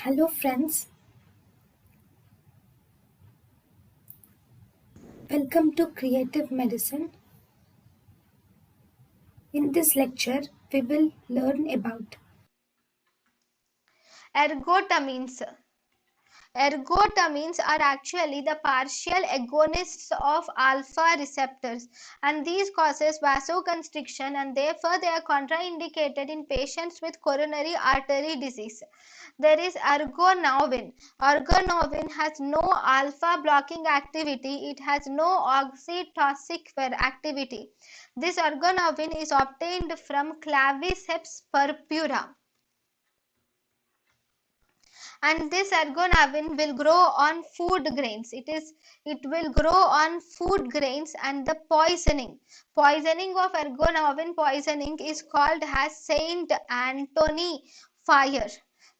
Hello, friends. Welcome to Creative Medicine. In this lecture, we will learn about Ergotamines. Ergotamines are actually the partial agonists of alpha receptors, and these causes vasoconstriction, and therefore they are contraindicated in patients with coronary artery disease. There is ergonovin. Ergonovin has no alpha blocking activity, it has no oxytocic activity. This ergonovin is obtained from claviceps purpura, and this ergonavin will grow on food grains. It will grow on food grains, and the poisoning of ergonavin poisoning is called as Saint Anthony fire.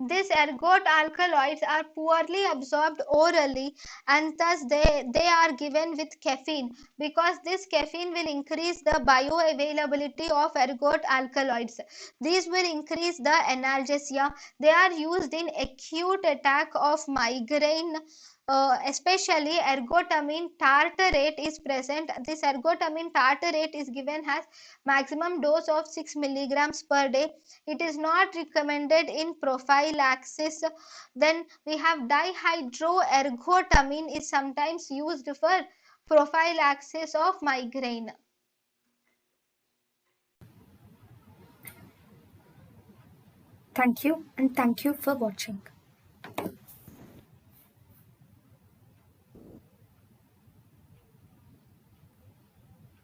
These ergot alkaloids are poorly absorbed orally, and thus they are given with caffeine, because this caffeine will increase the bioavailability of ergot alkaloids. These will increase the analgesia. They are used in acute attack of migraine. Especially ergotamine tartrate is present. This ergotamine tartrate is given as maximum dose of 6 milligrams per day. It is not recommended in prophylaxis. Then we have dihydroergotamine is sometimes used for prophylaxis of migraine. thank you and thank you for watching.